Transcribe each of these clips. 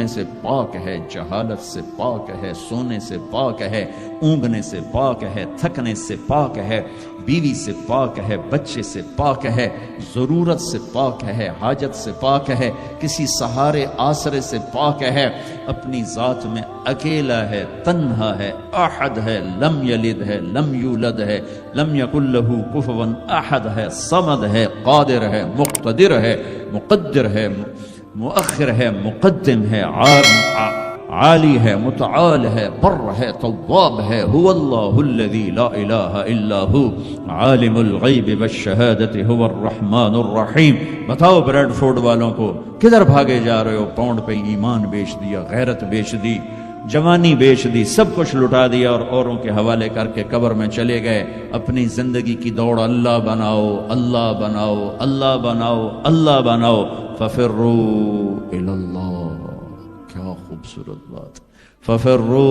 چھونے سے پاک ہے، جہالت سے پاک ہے، سونے سے پاک ہے، اونگنے سے پاک ہے، تھکنے سے پاک ہے، بیوی سے پاک ہے، بچے سے پاک ہے، ضرورت سے پاک ہے، حاجت سے پاک ہے، کسی سہارے آسرے سے پاک ہے، اپنی ذات میں اکیلا ہے، تنہا ہے، احد ہے، لم یلد ہے، لم یولد ہے، لم یکن لہ کفوا احد ہے، صمد ہے، قادر ہے، مقتدر ہے، مقدر ہے، مؤخر ہے، مقدم ہے، عالی ہے، متعال ہے، بر ہے، تواب ہے، هو اللہ الذی لا الہ الا ہو عالم الغیب والشہادۃ هو الرحمن الرحیم۔ بتاؤ بریڈ فورڈ والوں کو کدھر بھاگے جا رہے ہو؟ پاؤنڈ پہ ایمان بیچ دیا، غیرت بیچ دی، جوانی بیچ دی، سب کچھ لٹا دیا اور اوروں کے حوالے کر کے قبر میں چلے گئے۔ اپنی زندگی کی دوڑ اللہ بناؤ، اللہ بناؤ، اللہ بناؤ، اللہ بناؤ۔ ففروا الی اللہ، کیا خوبصورت بات، ففروا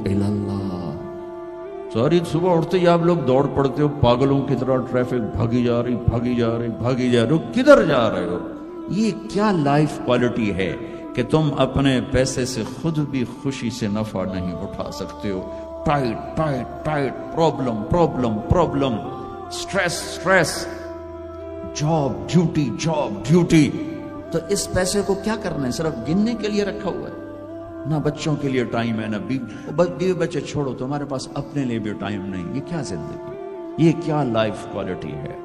الی اللہ۔ ساری صبح اٹھتے ہی آپ لوگ دوڑ پڑتے ہو پاگلوں کی طرح، ٹریفک بھاگی جا رہی، بھاگی جا رہی، بھاگی جا رہی ہو، کدھر جا رہے ہو؟ یہ کیا لائف کوالٹی ہے کہ تم اپنے پیسے سے خود بھی خوشی سے نفع نہیں اٹھا سکتے ہو؟ Tight tight tight, problem problem problem, stress stress, job duty, job duty. تو اس پیسے کو کیا کرنا ہے؟ صرف گننے کے لیے رکھا ہوا ہے؟ نہ بچوں کے لیے ٹائم ہے، نہ بیوی بچے چھوڑو، تمہارے پاس اپنے لیے بھی ٹائم نہیں۔ یہ کیا زندگی، یہ کیا لائف کوالٹی ہے؟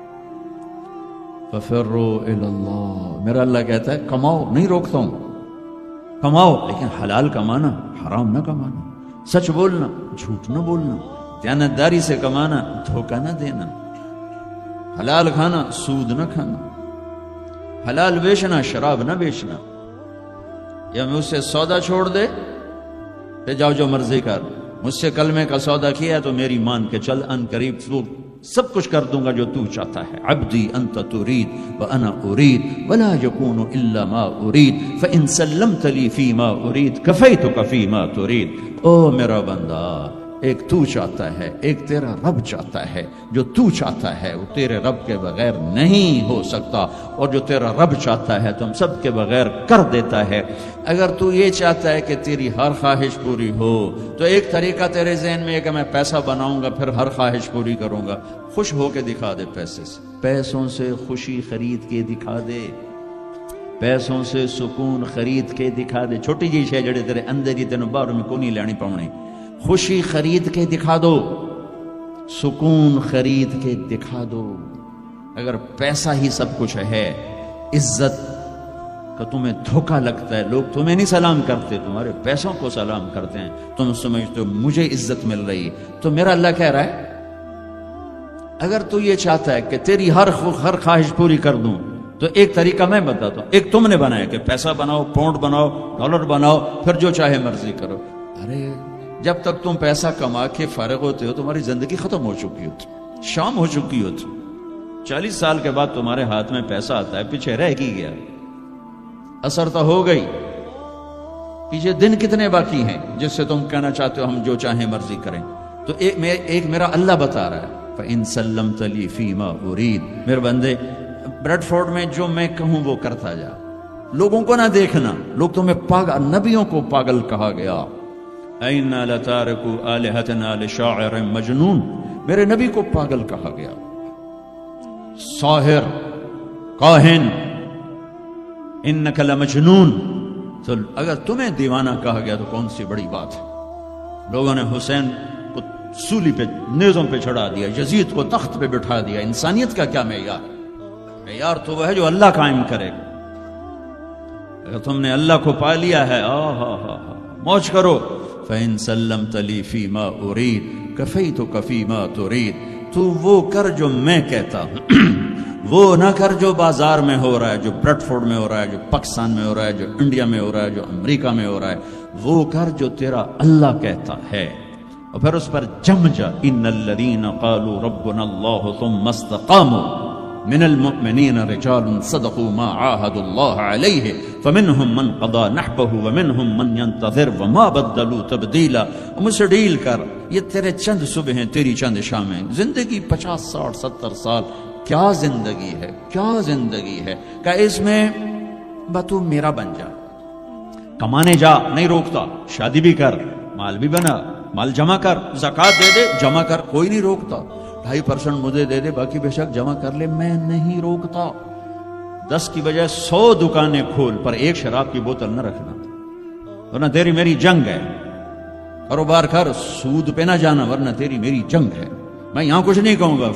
ففروا الی اللہ۔ میرا اللہ کہتا ہے کماؤ، نہیں روکتا ہوں، کماؤ، لیکن حلال کمانا، حرام نہ کمانا، سچ بولنا، جھوٹ نہ بولنا، دیانتداری سے کمانا، دھوکہ نہ دینا، حلال کھانا، سود نہ کھانا، حلال بیچنا، شراب نہ بیچنا۔ یا مجھ سے سودا چھوڑ دے تے جاؤ جو مرضی کر، مجھ سے کلمے کا سودا کیا تو میری مان کے چل، ان قریب وہ سب کچھ کر دوں گا جو تو چاہتا ہے۔ عبدی انت ترید وانا ارید ولا یکون الا ما ارید فان سلمت لی فیما ارید کفیتک فیما ترید۔ او میرا بندہ، ایک تو چاہتا ہے، ایک تیرا رب چاہتا ہے۔ جو تو چاہتا ہے وہ تیرے رب کے بغیر نہیں ہو سکتا، اور جو تیرا رب چاہتا ہے تم سب کے بغیر کر دیتا ہے۔ اگر تو یہ چاہتا ہے کہ تیری ہر خواہش پوری ہو تو ایک طریقہ تیرے ذہن میں ہے کہ میں پیسہ بناؤں گا پھر ہر خواہش پوری کروں گا۔ خوش ہو کے دکھا دے پیسے سے، پیسوں سے خوشی خرید کے دکھا دے، پیسوں سے سکون خرید کے دکھا دے۔ چھوٹی جی شے جڑے تیرے اندر ہی تینوں باہر میں کونی لینی پاؤنی، خوشی خرید کے دکھا دو، سکون خرید کے دکھا دو۔ اگر پیسہ ہی سب کچھ ہے، عزت کا تمہیں دھوکہ لگتا ہے، لوگ تمہیں نہیں سلام کرتے، تمہارے پیسوں کو سلام کرتے ہیں، تم سمجھتے ہو مجھے عزت مل رہی، تو میرا اللہ کہہ رہا ہے اگر تو یہ چاہتا ہے کہ تیری ہر خواہش پوری کر دوں تو ایک طریقہ میں بتاتا ہوں۔ ایک تم نے بنایا کہ پیسہ بناؤ، پاؤنڈ بناؤ، ڈالر بناؤ، پھر جو چاہے مرضی کرو۔ ارے جب تک تم پیسہ کما کے فارغ ہوتے ہو تمہاری زندگی ختم ہو چکی ہوتی، شام ہو چکی ہوتی۔ 40 سال کے بعد تمہارے ہاتھ میں پیسہ آتا ہے، پیچھے رہ کی گیا، اثر تو ہو گئی، پیچھے دن کتنے باقی ہیں جس سے تم کہنا چاہتے ہو ہم جو چاہیں مرضی کریں۔ تو ایک میرا اللہ بتا رہا ہے فَإِن سَلَّمْتَ لِي فِي مَا أُرِيدُ۔ میرے بندے، بریڈ فورڈ میں جو میں کہوں وہ کرتا جا، لوگوں کو نہ دیکھنا، لوگ تمہیں پاگل، نبیوں کو پاگل کہا گیا۔ اَإِنَّا لَتَارِكُوا آلِهَتَنَا لِشَاعِرٍ مَجْنُونٍ، میرے نبی کو پاگل کہا گیا، ساحر، کاہن، اِنَّكَ لَمَجْنُونَ۔ تو اگر تمہیں دیوانہ کہا گیا تو کون سی بڑی بات ہے۔ لوگوں نے حسین کو سولی پہ، نیزوں پہ چڑھا دیا، یزید کو تخت پہ بٹھا دیا۔ انسانیت کا کیا معیار؟ معیار تو وہ ہے جو اللہ قائم کرے گا۔ اگر تم نے اللہ کو پا لیا ہے، موج کرو۔ فَإِن سَلَّمْتَ لِي فِي مَا أُرِيدُ كَفَيْتُكَ فِي مَا تُرِيدُ۔ تو وہ کر جو میں کہتا ہوں، وہ نہ کر جو بازار میں ہو رہا ہے، جو بریڈ فورڈ میں ہو رہا ہے، جو پاکستان میں ہو رہا ہے، جو انڈیا میں ہو رہا ہے، جو امریکہ میں ہو رہا ہے۔ وہ کر جو تیرا اللہ کہتا ہے، اور پھر اس پر جم جا۔ ان الذین قالوا ربنا اللہ ثم استقاموا من المؤمنین رجال صدقوا ما عاهدوا اللہ علیہ فمنهم من قضى نحبه ومنهم من ينتظر وما بدلوا تبدیلا۔ مجھ سے ڈیل کر، یہ تیرے چند صبح ہیں، تیری چند شامیں، زندگی 50 60 70 سال، کیا زندگی ہے، کیا زندگی ہے کہ اس میں تو میرا بن جا، کمانے جا نہیں روکتا، شادی بھی کر، مال بھی بنا، مال جمع کر، زکوٰۃ دے دے، جمع کر، کوئی نہیں روکتا، 2.5% مجھے دے دے، باقی بے شک جمع کر لے، میں نہیں روکتا۔ 10 کی بجائے 100 دکانیں کھول، پر ایک شراب کی بوتل نہ رکھنا، ورنہ تیری میری جنگ ہے۔ کاروبار کر، سود پہ نہ جانا، ورنہ تیری میری جنگ ہے۔ میں یہاں کچھ نہیں کہوں گا،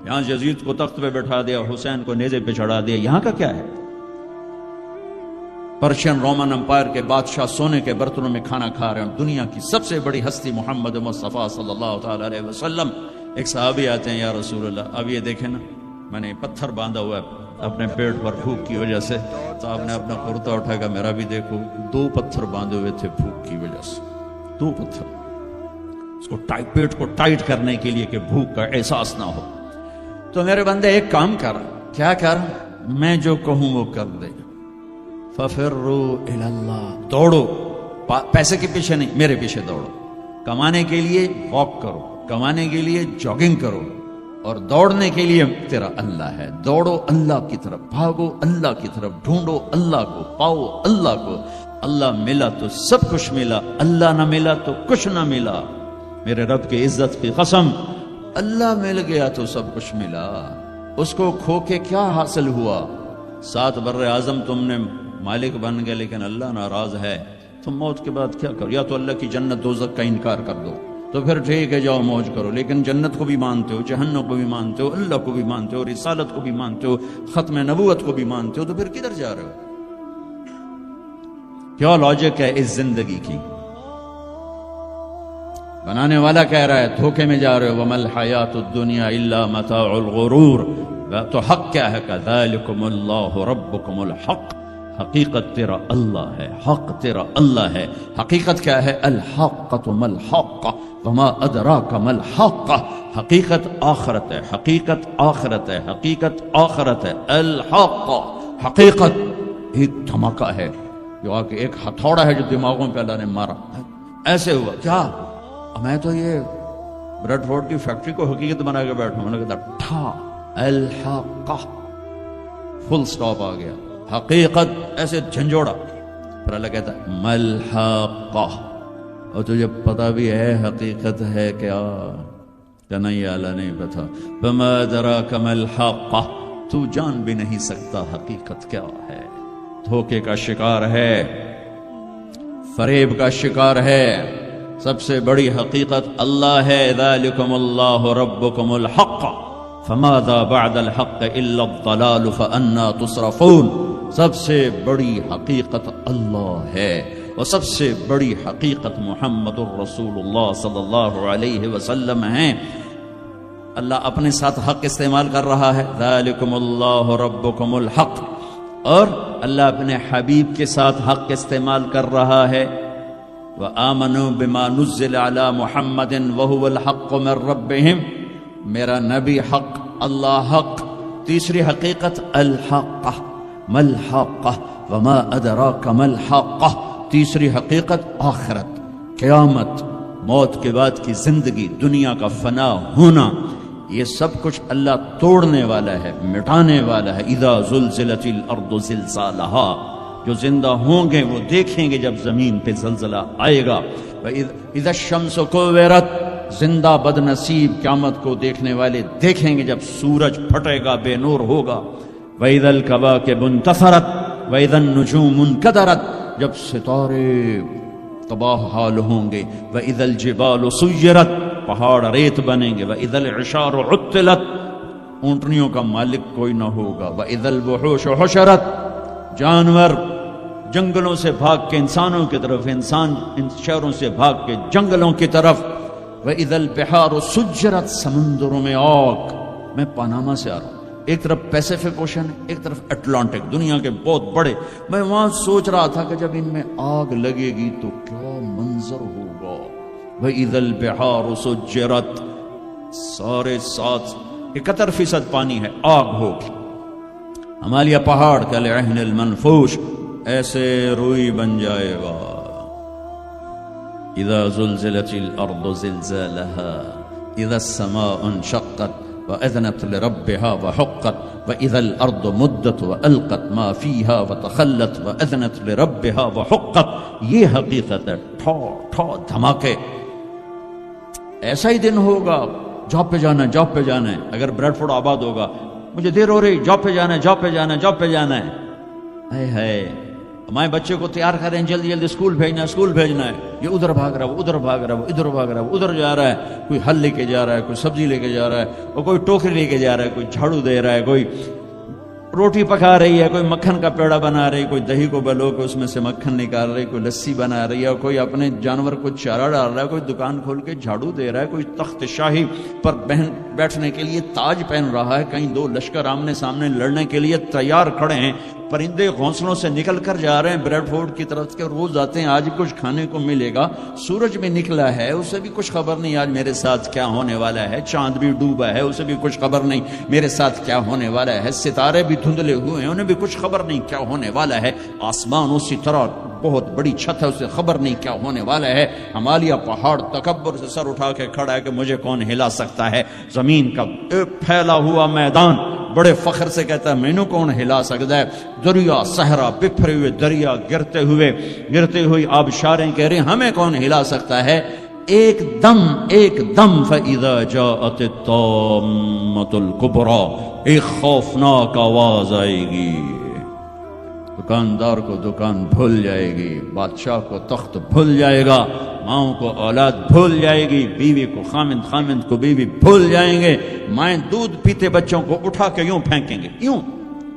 یہاں یزید کو تخت پہ بٹھا دیا، حسین کو نیزے پہ چڑھا دیا، یہاں کا کیا ہے؟ پرشین رومن امپائر کے بادشاہ سونے کے برتنوں میں کھانا کھا رہے ہیں، دنیا کی سب سے بڑی ہستی محمد مصطفیٰ صلی اللہ تعالی علیہ وسلم۔ ایک صحابی آتے ہیں، یا رسول اللہ، اب یہ دیکھیں نا، میں نے پتھر باندھا ہوا ہے اپنے پیٹ پر بھوک کی وجہ سے، تو آپ نے اپنا کرتا اٹھایا کہ میرا بھی دیکھو، 2 پتھر باندھے ہوئے تھے بھوک کی وجہ سے، 2 پتھر، اس کو پیٹ کو ٹائٹ کرنے کے لیے کہ بھوک کا احساس نہ ہو۔ تو میرے بندے ایک کام کر، کیا کر؟ میں جو کہوں وہ کر دے، فَفِرُّوا إِلَى اللَّهِ، دوڑو، پیسے کے پیچھے نہیں، میرے پیچھے دوڑو۔ کمانے کے لیے واک کرو، کمانے کے لیے جاگنگ کرو، اور دوڑنے کے لیے تیرا اللہ ہے۔ دوڑو اللہ کی طرف، بھاگو اللہ کی طرف، ڈھونڈو اللہ کو، پاؤ اللہ کو۔ اللہ ملا تو سب کچھ ملا، اللہ نہ ملا تو کچھ نہ ملا۔ میرے رب کی عزت کی قسم، اللہ مل گیا تو سب کچھ ملا، اس کو کھو کے کیا حاصل ہوا؟ 7 بر اعظم تم نے مالک بن گئے، لیکن اللہ ناراض ہے، تم موت کے بعد کیا کرو؟ یا تو اللہ کی جنت دوزخ کا انکار کر دو، تو پھر ٹھیک ہے جاؤ موج کرو، لیکن جنت کو بھی مانتے ہو، جہنم کو بھی مانتے ہو، اللہ کو بھی مانتے ہو، رسالت کو بھی مانتے ہو، ختم نبوت کو بھی مانتے ہو، تو پھر کدھر جا رہے ہو؟ کیا لاجک ہے اس زندگی کی؟ بنانے والا کہہ رہا ہے دھوکے میں جا رہے ہو، وَمَا الْحَيَاةُ الدُّنْيَا إِلَّا مَتَاعُ الْغُرُورِ، تو حق کیا ہے؟ كَذَلِكُمُ اللَّهُ رَبُّكُمُ الْحَقِّ، حقیقت تیرا اللہ ہے، حق تیرا اللہ ہے۔ حقیقت کیا ہے؟ الحقۃ ما الحق وما ادراک ما الحق، حقیقت آخرت ہے، حقیقت آخرت ہے، حقیقت آخرت ہے۔ الحق، حقیقت ایک دھماکہ ہے، جو آ کے ایک ہتھوڑا ہے جو دماغوں پہ اللہ نے مارا، ایسے ہوا کیا؟ میں تو یہ بریڈ فورڈ کی فیکٹری کو حقیقت بنا کے بیٹھا ہوں، میں نے کہا ٹھا، الحق، فل سٹاپ آ گیا، حقیقت، ایسے جھنجھوڑا۔ پھر اللہ کہتا ہے ملحقہ، اور تجھے پتا بھی ہے حقیقت ہے کیا؟ کہ نہیں اللہ نہیں پتا۔ فما ادراک ما الحقہ، تو جان بھی نہیں سکتا حقیقت کیا ہے۔ دھوکے کا شکار ہے، فریب کا شکار ہے، سب سے بڑی حقیقت اللہ ہے۔ ذالکم اللہ ربکم الحق فماذا بعد الحق الا الضلال فانا تصرفون، سب سے بڑی حقیقت اللہ ہے، اور سب سے بڑی حقیقت محمد الرسول اللہ صلی اللہ علیہ وسلم ہے۔ اللہ اپنے ساتھ حق استعمال کر رہا ہے، ذالکم اللہ ربکم الحق، اور اللہ اپنے حبیب کے ساتھ حق استعمال کر رہا ہے، وآمنوا بما نزل علی محمد وهو الحق من ربهم، میرا نبی حق، اللہ حق۔ تیسری حقیقت الحق، ملحق وما ادراک ملحق، تیسری حقیقت آخرت، قیامت، موت کے بعد کی زندگی، دنیا کا فنا ہونا، یہ سب کچھ اللہ توڑنے والا ہے، مٹانے والا ہے۔ اذا زلزلت الارض زلزالہا، جو زندہ ہوں گے وہ دیکھیں گے جب زمین پہ زلزلہ آئے گا۔ اذا الشمس کورت، زندہ بد نصیب قیامت کو دیکھنے والے دیکھیں گے جب سورج پھٹے گا، بے نور ہوگا۔ وَإِذَا الْكَوَاكِبُ انتَثَرَتْ وَإِذَا النُّجُومُ انْكَدَرَتْ، جب ستارے تباہ حال ہوں گے۔ وَإِذَا الْجِبَالُ سُيِّرَتْ، پہاڑ ریت بنیں گے۔ وَإِذَا الْعِشَارُ عُطِّلَتْ، اونٹنیوں کا مالک کوئی نہ ہوگا۔ وَإِذَا الْوُحُوشُ حُشِرَتْ، جانور جنگلوں سے بھاگ کے انسانوں کی طرف، انسان ان شہروں سے بھاگ کے جنگلوں کی طرف۔ وَإِذَا الْبِحَارُ سُجِّرَتْ، سمندروں میں آگ۔ میں پاناما سے آ رہا ہوں، ایک طرف پیسیفک اوشن ہے، ایک طرف اٹلانٹک، دنیا کے بہت بڑے۔ میں وہاں سوچ رہا تھا کہ جب ان میں آگ لگے گی تو کیا منظر ہوگا۔ وَإِذَا الْبِحَارُ سُجِّرَتْ، سارے 71% پانی ہے، آگ ہوگی۔ ہمالیہ پہاڑ کالعہن المنفوش، ایسے روئی بن جائے گا۔ اذا زلزلت الارض زلزالها اذا السماء انشقت وأذنت لربها وحقت وإذا الأرض مدت وألقت ما فيها وتخلت وأذنت لربها وحقت. یہ حقیقت ہے. ٹھو ٹھو دھماکے. ایسا ہی دن ہوگا. جاب پہ جانا ہے، جاب پہ جانا ہے. اگر بریڈ فورڈ آباد ہوگا، مجھے دیر ہو رہی، جاب پہ جانا ہے، جاب پہ جانا ہے، جاب پہ جانا ہے. ہے ہمارے بچے کو تیار کریں، جلدی جلدی اسکول بھیجنا ہے، اسکول بھیجنا ہے. یہ ادھر بھاگ رہا ہے، وہ ادھر بھاگ رہا ہے، وہ ادھر بھاگ رہا ہے، وہ ادھر جا رہا ہے. کوئی حل لے کے جا رہا ہے، کوئی سبزی لے کے جا رہا ہے، اور کوئی ٹوکری لے کے جا رہا ہے، کوئی جھاڑو دے رہا ہے، کوئی روٹی پکا رہی ہے، کوئی مکھن کا پیڑا بنا رہی ہے، کوئی دہی کو بلو کے اس میں سے مکھن نکال رہی ہے، کوئی لسی بنا رہی ہے، اور کوئی اپنے جانور کو چارہ ڈال رہا ہے، کوئی دکان کھول کے جھاڑو دے رہا ہے، کوئی تخت شاہی پر بیٹھنے کے لیے تاج پہن رہا ہے. کہیں دو لشکر آمنے سامنے لڑنے کے لیے تیار کھڑے ہیں. پرندے گھونسلوں سے نکل کر جا رہے ہیں بریڈ فورڈ کی طرف کے. روز آتے ہیں، آج کچھ کھانے کو ملے گا. سورج بھی نکلا ہے، اسے بھی کچھ خبر نہیں آج میرے ساتھ کیا ہونے والا ہے. چاند بھی ڈوبا ہے، اسے بھی کچھ خبر نہیں میرے ساتھ کیا ہونے والا ہے. ستارے بھی دھندلے ہوئے ہیں، انہیں بھی کچھ خبر نہیں کیا ہونے والا ہے. آسمان اسی طرح بہت بڑی چھت ہے، اسے خبر نہیں کیا ہونے والا ہے. ہمالیہ پہاڑ تکبر سے سر اٹھا کے کھڑا ہے کہ مجھے کون ہلا سکتا ہے. زمین کا پھیلا ہوا میدان بڑے فخر سے کہتا ہے مینو کون ہلا سکتا ہے. دریا صحرا، بکھرے ہوئے دریا، گرتے ہوئی آبشاریں کہہ رہے ہمیں کون ہلا سکتا ہے. ایک دم فَإِذَا جَاءَتِ الطَّامَّةُ الْكُبْرَى، ایک خوفناک آواز آئے گی. دکاندار کو دکان بھول جائے گی، بادشاہ کو تخت بھول جائے گا، ماؤں کو اولاد بھول جائے گی، بیوی کو خامند کو بیوی بھول جائیں گے. مائیں دودھ پیتے بچوں کو اٹھا کے یوں پھینکیں گے، یوں.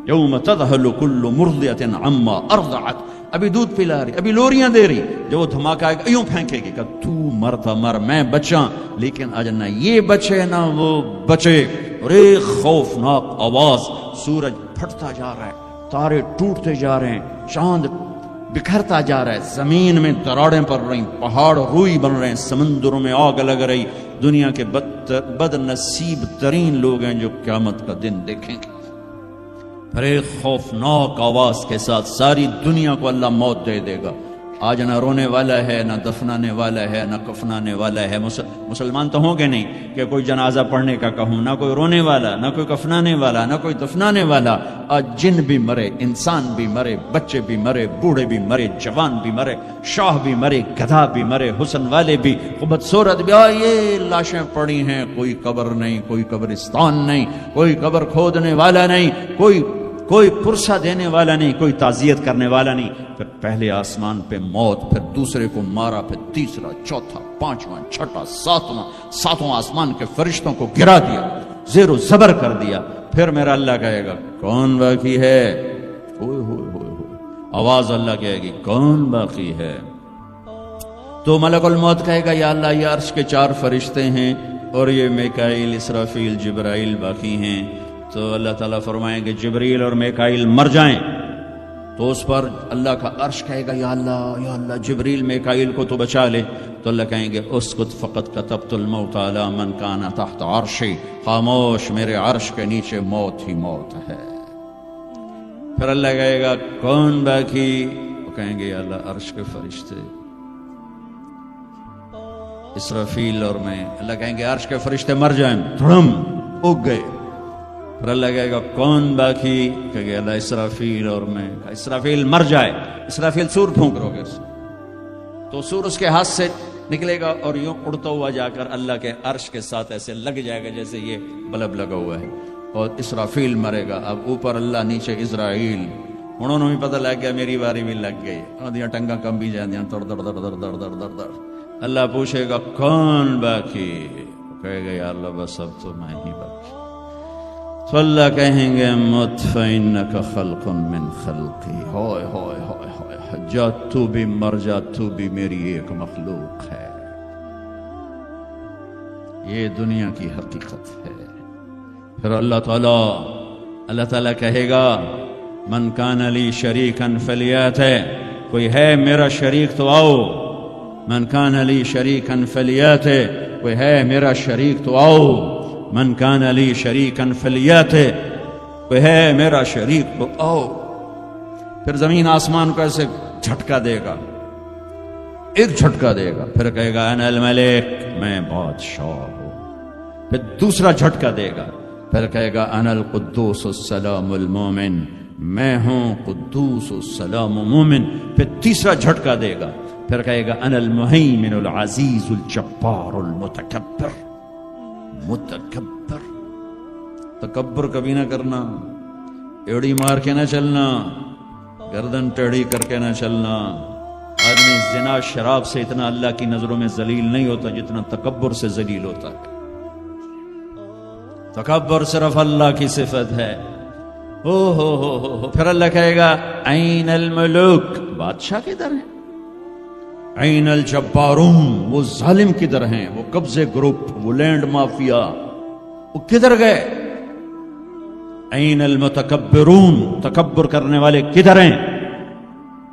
یوم تذہل کل مرضعۃ عما ارضعت، ابھی دودھ پلا رہی، ابھی لوریاں دے رہی، جو وہ دھماکہ آئے گا یوں پھینکے گی کہ تو مرتا مر، میں بچاں. لیکن آج نہ یہ بچے نہ وہ بچے. اور ایک خوفناک آواز. سورج پھٹتا جا رہا ہے، تارے ٹوٹتے جا رہے ہیں، چاند بکھرتا جا رہا ہے، زمین میں دراڑیں پڑ رہی، پہاڑ روئی بن رہے ہیں، سمندروں میں آگ لگ رہی. دنیا کے بد نصیب ترین لوگ ہیں جو قیامت کا دن دیکھیں گے. پھر ایک خوفناک آواز کے ساتھ ساری دنیا کو اللہ موت دے دے گا. آج نہ رونے والا ہے، نہ دفنانے والا ہے، نہ کفنانے والا ہے. مسلمان تو ہوں گے نہیں کہ کوئی جنازہ پڑھنے کا کہوں، نہ کوئی رونے والا، نہ کوئی کفنانے والا، نہ کوئی دفنانے والا. آج جن بھی مرے، انسان بھی مرے، بچے بھی مرے، بوڑھے بھی مرے، جوان بھی مرے، شاہ بھی مرے، گدھا بھی مرے، حسن والے بھی، خوبصورت بھی. یہ لاشیں پڑی ہیں، کوئی قبر نہیں، کوئی قبرستان نہیں، کوئی قبر کھودنے والا نہیں، کوئی پرسہ دینے والا نہیں، کوئی تعزیت کرنے والا نہیں. پھر پہلے آسمان پہ موت، پھر دوسرے کو مارا، پھر تیسرا، چوتھا، پانچواں، چھٹا، ساتواں آسمان کے فرشتوں کو گرا دیا، زیر و زبر کر دیا. پھر میرا اللہ کہے گا کون باقی ہے. آواز اللہ کہے گی کون باقی ہے. تو ملک الموت کہے گا یا اللہ یہ عرش کے 4 فرشتے ہیں اور یہ میکائیل، اسرافیل، جبرائیل باقی ہیں. تو اللہ تعالیٰ فرمائیں کہ جبریل اور میکائیل مر جائیں. تو اس پر اللہ کا عرش کہے گا یا اللہ جبریل میکائیل کو تو بچا لے. تو اللہ کہیں گے اسکت فقط کتبت الموت علی من کان تحت عرشی، خاموش، میرے عرش کے نیچے موت ہی موت ہے. پھر اللہ کہے گا کون باقی. وہ کہیں گے یا اللہ عرش کے فرشتے اسرافیل اور میں. اللہ کہیں گے عرش کے فرشتے مر جائیں، دھڑم اگ گئے. پھر اللہ کہے گا کون باقی. کہ گیا اللہ اسرافیل اور میں. اسرافیل مر جائے. اسرافیل سور پھونک رہو گے تو سور اس کے ہاتھ سے نکلے گا اور یوں اڑتا ہوا جا کر اللہ کے عرش کے ساتھ ایسے لگ جائے گا جیسے یہ بلب لگا ہوا ہے. اور اسرافیل مرے گا. اب اوپر اللہ، نیچے اسرائیل. انہوں نے بھی پتہ لگ گیا میری باری بھی لگ گئی. آدھیاں ٹنگا کم بھی جاندیاں در در در در در در در در. اللہ پوچھے گا کون باقی. کہے گا یا اللہ بس اب تو میں ہی باقی. تو اللہ کہیں گے مت فإنک خلق من خلقی. ہوئے ہوئے ہوئے ہوئے، جا تو بھی مر جا، تو بھی میری ایک مخلوق ہے. یہ دنیا کی حقیقت ہے. پھر اللہ تعالیٰ کہے گا من کان لی شریکا فلیات. کوئی ہے میرا شریک تو آؤ. من کان لی شریکا فلیات. کوئی ہے میرا شریک تو آؤ. من کان لی شریکا فلیات. کوئی ہے میرا شریک تو آؤ. پھر زمین آسمان کو ایسے جھٹکا دے گا، ایک جھٹکا دے گا. پھر کہے گا انا الملک، میں بادشاہ ہوں. پھر دوسرا جھٹکا دے گا. پھر کہے گا انا القدوس السلام المومن، میں ہوں قدوس السلام مومن، پھر تیسرا جھٹکا دے گا، پھر کہے گا انا المہیمن العزیز الجبار المتکبر، متکبر، تکبر کبھی نہ کرنا، ایڑی مار کے نہ چلنا، گردن ٹیڑھی کر کے نہ چلنا۔ آدمی زنا شراب سے اتنا اللہ کی نظروں میں ذلیل نہیں ہوتا جتنا تکبر سے ذلیل ہوتا ہے۔ تکبر صرف اللہ کی صفت ہے۔ ہو پھر اللہ کہے گا این الملوک، بادشاہ کدھر ہیں؟ این الجبارون، وہ ظالم کدھر ہیں؟ وہ قبضے گروپ، وہ لینڈ مافیا، وہ کدھر گئے؟ این المتکبرون، تکبر کرنے والے کدھر ہیں؟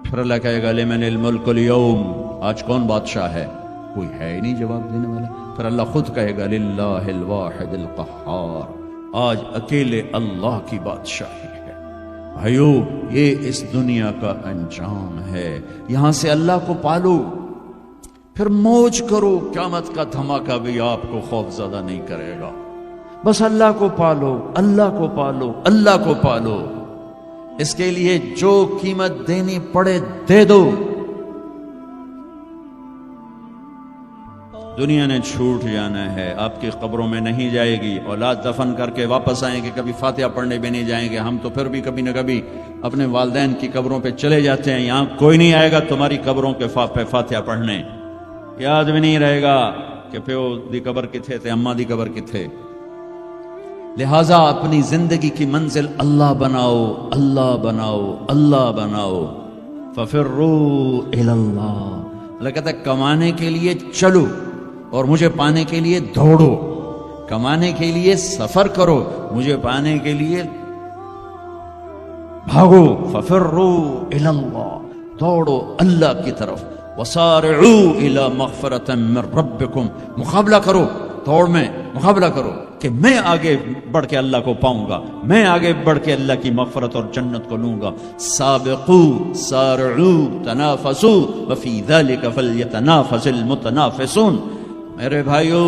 پھر اللہ کہے گا لمن الملک اليوم، آج کون بادشاہ ہے؟ کوئی ہے ہی نہیں جواب دینے والا۔ پھر اللہ خود کہے گا للہ الواحد القہار، آج اکیلے اللہ کی بادشاہی ہے۔ بھائیو، یہ اس دنیا کا انجام ہے۔ یہاں سے اللہ کو پالو، پھر موج کرو، قیامت کا دھماکہ بھی آپ کو خوف زدہ نہیں کرے گا۔ بس اللہ کو پالو، اللہ کو پالو، اللہ کو پالو۔ اس کے لیے جو قیمت دینی پڑے دے دو۔ دنیا نے چھوٹ جانا ہے، آپ کی قبروں میں نہیں جائے گی۔ اولاد دفن کر کے واپس آئیں گے، کبھی فاتحہ پڑھنے بھی نہیں جائیں گے۔ ہم تو پھر بھی کبھی نہ کبھی اپنے والدین کی قبروں پہ چلے جاتے ہیں، یہاں کوئی نہیں آئے گا تمہاری قبروں کے پہ فاتحہ پڑھنے۔ یاد بھی نہیں رہے گا کہ پیو دی قبر کتھے تے، اماں دی قبر کتھے۔ لہٰذا اپنی زندگی کی منزل اللہ بناؤ، اللہ بناؤ، اللہ بناؤ۔ ففروا الی اللہ، اللہ کہتا ہے کمانے کے لیے چلو اور مجھے پانے کے لیے دوڑو، کمانے کے لیے سفر کرو، مجھے پانے کے لیے بھاگو۔ ففروا الی اللہ، دوڑو اللہ کی طرف۔ وسارعوا الی مغفرۃ من ربکم، مقابلہ کرو، دوڑ میں مقابلہ کرو کہ میں آگے بڑھ کے اللہ کو پاؤں گا، میں آگے بڑھ کے اللہ کی مغفرت اور جنت کو لوں گا۔ سابقوا سارعوا تنافسوا وفی ذلک فلیتنافس المتنافسون۔ میرے بھائیو،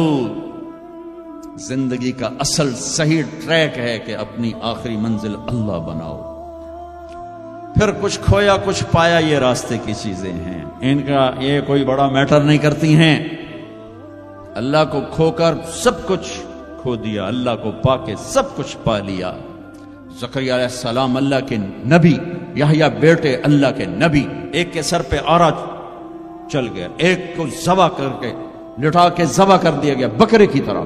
زندگی کا اصل صحیح ٹریک ہے کہ اپنی آخری منزل اللہ بناؤ۔ پھر کچھ کھویا کچھ پایا، یہ راستے کی چیزیں ہیں، ان کا یہ کوئی بڑا میٹر نہیں کرتی ہیں۔ اللہ کو کھو کر سب کچھ کھو دیا، اللہ کو پا کے سب کچھ پا لیا۔ زکریا علیہ السلام اللہ کے نبی، یحییٰ بیٹے اللہ کے نبی، ایک کے سر پہ آرا چل گیا، ایک کو ذبح کر کے لٹا کے ذبح کر دیا گیا بکرے کی طرح،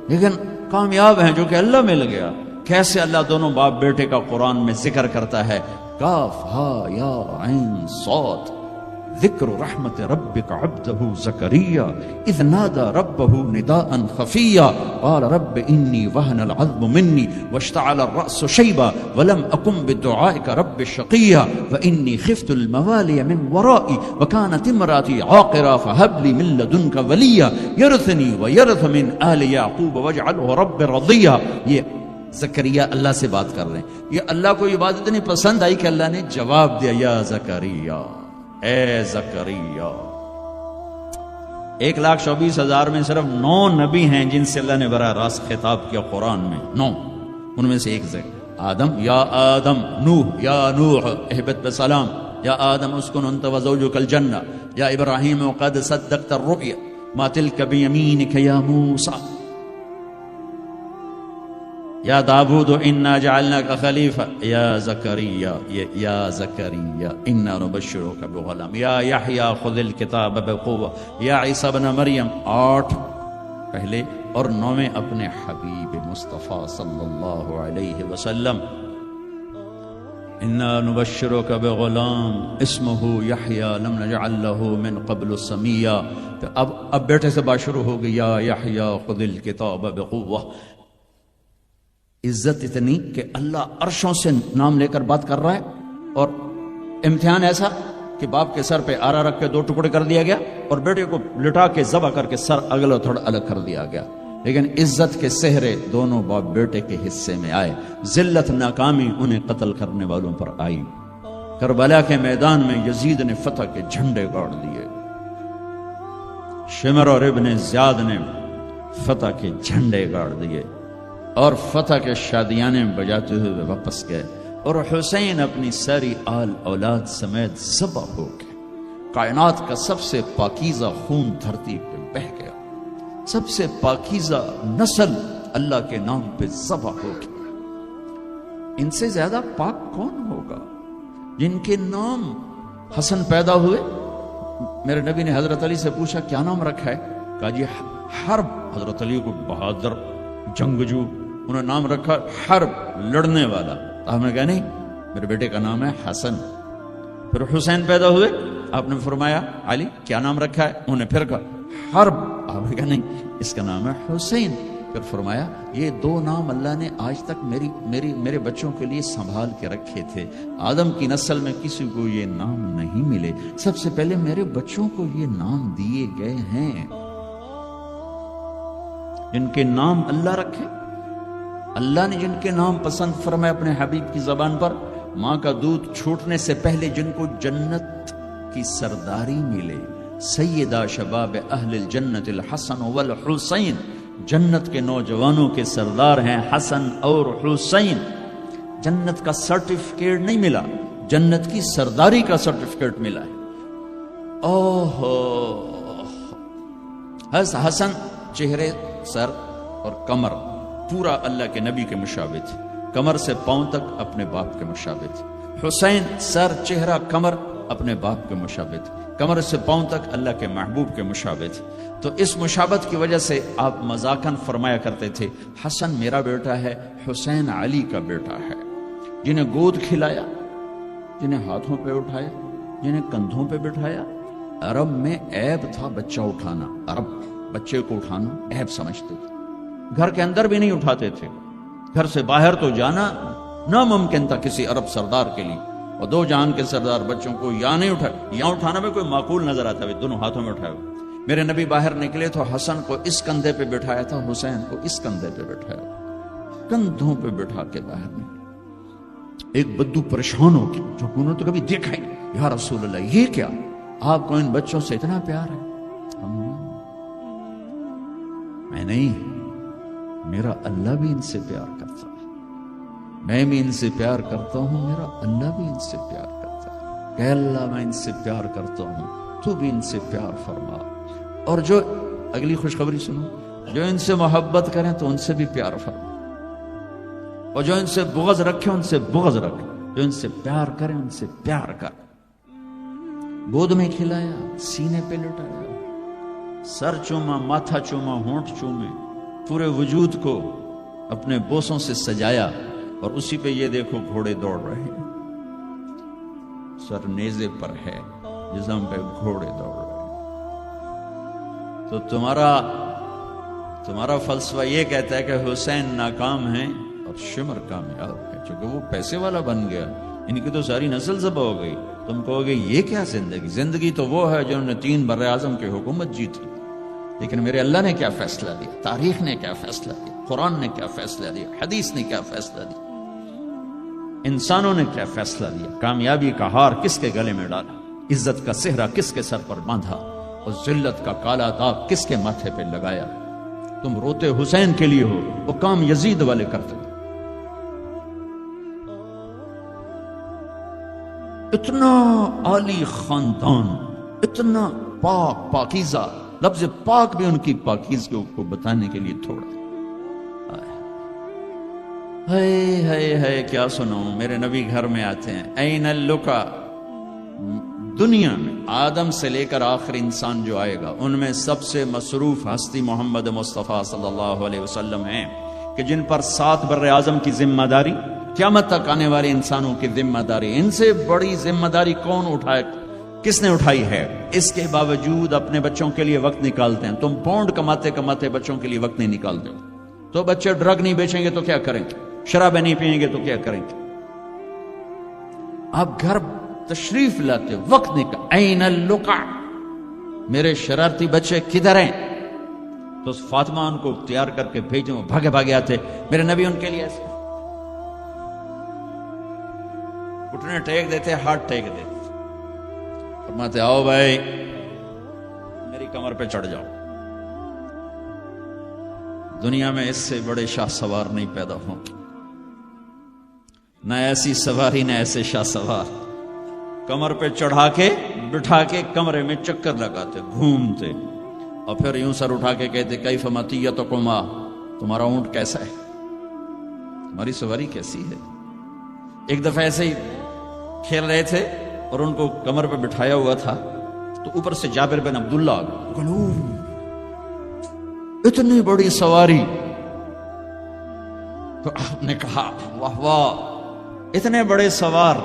لیکن کامیاب ہیں جو کہ اللہ مل گیا۔ کیسے اللہ دونوں باپ بیٹے کا قرآن میں ذکر کرتا ہے، کاف ہا یا عین صاد، ذکر رحمت ربک عبدہ زکریا اذ نادى ربہ نداء خفیا قال رب انی وہن العظم منی واشتعل الرأس شیبا ولم اکن بدعائک رب شقیا وانی خفت الموالی من ورائی وکانت امراتی عاقرا فہب لی من لدنک ولیا یرثنی ویرث من آل یعقوب واجعلہ رب رضیا۔ یہ زکریا اللہ سے بات کر رہے ہیں۔ یہ اللہ کو یہ بات اتنی پسند آئی کہ اللہ نے جواب دیا، یا زکریا، اے زکریا۔ 1,24,000 میں صرف 9 نبی ہیں جن سے اللہ نے براہ راست خطاب کیا قرآن میں، 9، ان میں سے ایک آدم، یا آدم، نوح، یا نوح اہبت بسلام، یا آدم اسکن انت وزوجک الجنہ، یا ابراہیم قد صدقت الرؤیا ما تلک بیمینک یا موسیٰ، یا داود انا جعلناک خلیفہ، یا زکریا، یا زکریا انا نبشرک بغلام، یا یحییٰ خذ الکتاب بقوہ، یا عیسیٰ ابن مریم۔ 8 پہلے اور 9 اپنے حبیب مصطفیٰ صلی اللہ علیہ وسلم۔ انا نبشرک بغلام اسمہ یحییٰ لم نجعل لہ من قبل سمیا۔ اب بیٹے سے بات شروع ہو گئی، یا یحییٰ خذ الکتاب بقوہ۔ عزت اتنی کہ اللہ عرشوں سے نام لے کر بات کر رہا ہے، اور امتحان ایسا کہ باپ کے سر پہ آرا رکھ کے 2 ٹکڑے کر دیا گیا اور بیٹے کو لٹا کے ذبح کر کے سر اگلا تھوڑا الگ کر دیا گیا، لیکن عزت کے سہرے دونوں باپ بیٹے کے حصے میں آئے۔ ذلت ناکامی انہیں قتل کرنے والوں پر آئی۔ کربلا کے میدان میں یزید نے فتح کے جھنڈے گاڑ دیے، شمر اور ابن زیاد نے فتح کے جھنڈے گاڑ دیے۔ اور فتح کے شادیانے بجاتے ہوئے واپس گئے، اور حسین اپنی ساری آل اولاد سمیت ذبح ہو گئے۔ کائنات کا سب سے پاکیزہ خون دھرتی پہ بہہ گیا، سب سے پاکیزہ نسل اللہ کے نام پہ ذبح ہو گیا۔ ان سے زیادہ پاک کون ہوگا؟ جن کے نام حسن پیدا ہوئے، میرے نبی نے حضرت علی سے پوچھا کیا نام رکھا ہے؟ کہا جی حرب۔ حضرت علی کو بہادر جنگجو، انہوں نے نام رکھا حرب، لڑنے والا۔ آپ نے کہا نہیں، میرے بیٹے کا نام ہے حسن۔ پھر حسین پیدا ہوئے، آپ نے فرمایا علی کیا نام رکھا ہے؟ انہوں نے پھر کہا حرب۔ آپ نے کہا نہیں، اس کا نام ہے حسین۔ پھر فرمایا یہ دو نام اللہ نے آج تک میرے بچوں کے لیے سنبھال کے رکھے تھے، آدم کی نسل میں کسی کو یہ نام نہیں ملے، سب سے پہلے میرے بچوں کو یہ نام دیے گئے ہیں۔ جن کے نام اللہ رکھے، اللہ نے جن کے نام پسند فرمائے اپنے حبیب کی زبان پر، ماں کا دودھ چھوٹنے سے پہلے جن کو جنت کی سرداری ملے، سیدہ شباب اہل الجنت الحسن والحسین، جنت کے نوجوانوں کے سردار ہیں حسن اور حسین۔ جنت کا سرٹیفکیٹ نہیں ملا، جنت کی سرداری کا سرٹیفکیٹ ملا ہے۔ حسن چہرے، سر اور کمر پورا اللہ کے نبی کے مشابہ تھے، کمر سے پاؤں تک اپنے باپ کے مشابہ تھے۔ حسین سر، چہرہ، کمر اپنے باپ کے مشابہ تھے، کمر سے پاؤں تک اللہ کے محبوب کے مشابہ تھے۔ تو اس مشابہت کی وجہ سے آپ مذاقاً فرمایا کرتے تھے حسن میرا بیٹا ہے، حسین علی کا بیٹا ہے۔ جنہیں گود کھلایا، جنہیں ہاتھوں پہ اٹھایا، جنہیں کندھوں پہ بٹھایا۔ عرب میں عیب تھا بچہ اٹھانا، عرب بچے کو اٹھانا عیب سمجھتے تھے، گھر کے اندر بھی نہیں اٹھاتے تھے، گھر سے باہر تو جانا ناممکن تھا کسی عرب سردار کے لیے، اور دو جہان کے سردار بچوں کو یا نہیں اٹھائے، یا اٹھانا میں کوئی معقول نظر آتا ہے، دونوں ہاتھوں میں اٹھائے ہوئے۔ میرے نبی باہر نکلے تو حسن کو اس کندھے پہ بٹھایا تھا، حسین کو اس کندھے پہ بٹھایا، کندھوں پہ بٹھا کے باہر نکلے۔ ایک بدو پریشان ہو گیا، جو انہوں نے تو کبھی دیکھا ہی نہیں، یا رسول اللہ یہ کیا، آپ کو ان بچوں سے اتنا پیار ہے؟ میں نہیں، میرا اللہ بھی ان سے پیار کرتا ہے، میں بھی ان سے پیار کرتا ہوں، میرا اللہ بھی ان سے پیار کرتا ہے۔ کہ اللہ میں ان سے پیار کرتا ہوں، تو بھی ان سے پیار فرما، اور جو اگلی خوشخبری سنو، جو ان سے محبت کریں تو ان سے بھی پیار فرما، اور جو ان سے بغض رکھے ان سے بغض رکھے، جو ان سے پیار کریں ان سے پیار کر۔ گود میں کھلایا، سینے پہ لٹایا، سر چوما، ماتھا چوما، ہونٹ چومے، پورے وجود کو اپنے بوسوں سے سجایا، اور اسی پہ یہ دیکھو گھوڑے دوڑ رہے ہیں، سر نیزے پر ہے، جسم پہ گھوڑے دوڑ رہے ہیں۔ تو تمہارا فلسفہ یہ کہتا ہے کہ حسین ناکام ہیں اور شمر کامیاب ہے، چونکہ وہ پیسے والا بن گیا، ان کی تو ساری نسل ذبح ہو گئی۔ تم کہو گے یہ کیا زندگی تو وہ ہے جنہوں نے 3 بر اعظم کی حکومت جیتی، لیکن میرے اللہ نے کیا فیصلہ دیا، تاریخ نے کیا فیصلہ دیا، قرآن نے کیا فیصلہ دیا، حدیث نے کیا فیصلہ دیا، انسانوں نے کیا فیصلہ دیا، کامیابی کا ہار کس کے گلے میں ڈالا، عزت کا صحرا کس کے سر پر باندھا، اور ذلت کا کالا داغ کس کے ماتھے پہ لگایا۔ تم روتے حسین کے لیے ہو، وہ کام یزید والے کرتے۔ اتنا عالی خاندان، اتنا پاکیزہ، لفظ پاک بھی ان کی پاکیزگی کو بتانے کے لیے تھوڑا ہے کیا سناؤں۔ میرے نبی گھر میں آتے ہیں، این اللقا، دنیا میں آدم سے لے کر آخر انسان جو آئے گا ان میں سب سے مصروف ہستی محمد مصطفیٰ صلی اللہ علیہ وسلم ہیں، کہ جن پر 7 بر اعظم کی ذمہ داری، قیامت تک آنے والے انسانوں کی ذمہ داری، ان سے بڑی ذمہ داری کون اٹھائے، کس نے اٹھائی ہے؟ اس کے باوجود اپنے بچوں کے لیے وقت نکالتے ہیں۔ تم پاؤنڈ کماتے کماتے بچوں کے لیے وقت نہیں نکالتے ہو، تو بچے ڈرگ نہیں بیچیں گے تو کیا کریں گے، شرابیں نہیں پئیں گے تو کیا کریں گے؟ آپ گھر تشریف لاتے، وقت نکال، این اللقا، میرے شرارتی بچے کدھر ہیں؟ تو فاطمہ ان کو تیار کر کے بھیجیں، وہ بھاگے بھاگے آتے۔ میرے نبی ان کے لیے ایسے گھٹنے ٹیک دیتے، ہاتھ ٹیک دیتے، فرماتے آؤ بھائی میری کمر پہ چڑھ جاؤ، دنیا میں اس سے بڑے شاہ سوار نہیں پیدا ہوں گے، نہ ایسی سواری نہ ایسے شاہ سوار، کمر پہ چڑھا کے بٹھا کے کمرے میں چکر لگاتے گھومتے، اور پھر یوں سر اٹھا کے کہتے کیف مطیتکما، تمہارا اونٹ کیسا ہے، تمہاری سواری کیسی ہے۔ ایک دفعہ ایسے ہی کھیل رہے تھے اور ان کو کمر پہ بٹھایا ہوا تھا، تو اوپر سے جابر بن عبداللہ آ گئے، اتنی بڑی سواری۔ تو آپ نے کہا واہ واہ، اتنے بڑے سوار،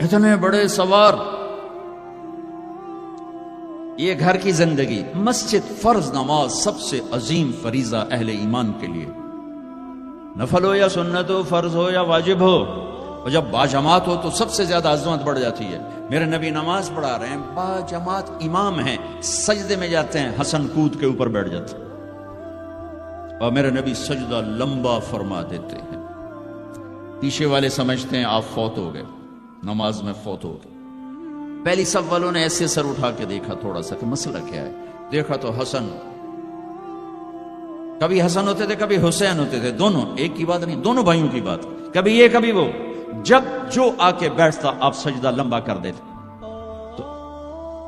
اتنے بڑے سوار۔ یہ گھر کی زندگی، مسجد، فرض نماز سب سے عظیم فریضہ اہل ایمان کے لیے، نفل ہو یا سنت ہو، فرض ہو یا واجب ہو، اور جب باجماعت ہو تو سب سے زیادہ عظمت بڑھ جاتی ہے۔ میرے نبی نماز پڑھا رہے ہیں، باجماعت امام ہیں، سجدے میں جاتے ہیں، حسن کود کے اوپر بیٹھ جاتے ہیں، اور میرے نبی سجدہ لمبا فرما دیتے ہیں۔ پیچھے والے سمجھتے ہیں آپ فوت ہو گئے، نماز میں فوت ہو گئے۔ پہلی صف والوں نے ایسے سر اٹھا کے دیکھا تھوڑا سا کہ مسئلہ کیا ہے، دیکھا تو حسن، کبھی حسن ہوتے تھے کبھی حسین ہوتے تھے، دونوں، ایک کی بات نہیں، دونوں بھائیوں کی بات، کبھی یہ کبھی وہ، جب جو آ کے بیٹھتا آپ سجدہ لمبا کر دیتے۔ تو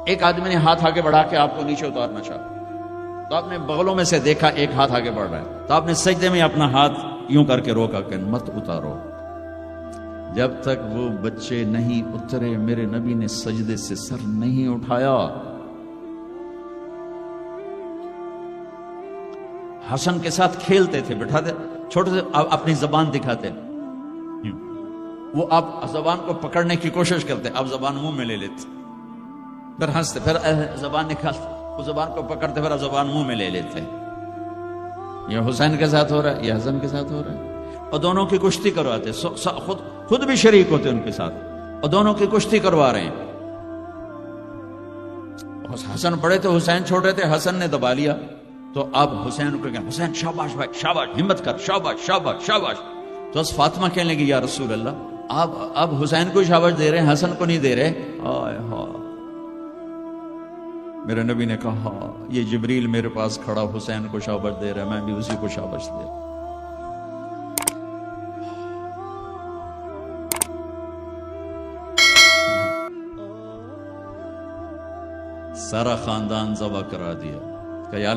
ایک آدمی نے ہاتھ آگے بڑھا کے آپ کو نیچے اتارنا چاہا، تو آپ نے بغلوں میں سے دیکھا ایک ہاتھ آگے بڑھ رہا ہے، تو آپ نے سجدے میں اپنا ہاتھ یوں کر کے روکا کہ مت اتارو، جب تک وہ بچے نہیں اترے میرے نبی نے سجدے سے سر نہیں اٹھایا۔ حسن کے ساتھ کھیلتے تھے، بٹھاتے، چھوٹے سے اپنی زبان دکھاتے، وہ آپ زبان کو پکڑنے کی کوشش کرتے، آپ زبان منہ میں لے لیتے، پھر ہنستے، پھر زبان نکالتے، وہ زبان کو پکڑتے، پھر آپ زبان منہ میں لے لیتے۔ یہ حسین کے ساتھ ہو رہا ہے، یہ حسن کے ساتھ ہو رہا ہے، اور دونوں کی کشتی کرواتے، خود بھی شریک ہوتے ان کے ساتھ، اور دونوں کی کشتی کروا رہے ہیں۔ حسن بڑے تھے، حسین چھوٹے تھے، حسن نے دبا لیا، تو آپ حسین کو کہیں حسین شاباش بھائی، شاباش، ہمت کر، شاباش شاباش شاباش۔ تو بس فاطمہ کہنے لگی یا رسول اللہ، آپ حسین کو شاباش دے رہے ہیں، حسن کو نہیں دے رہے۔ آئے ہاں، میرے نبی نے کہا یہ جبریل میرے پاس کھڑا حسین کو شاباش دے رہا ہے، میں بھی اسی کو شاباش دے رہا ہوں۔ سارا خاندان ذبح کرا دیا کہ یا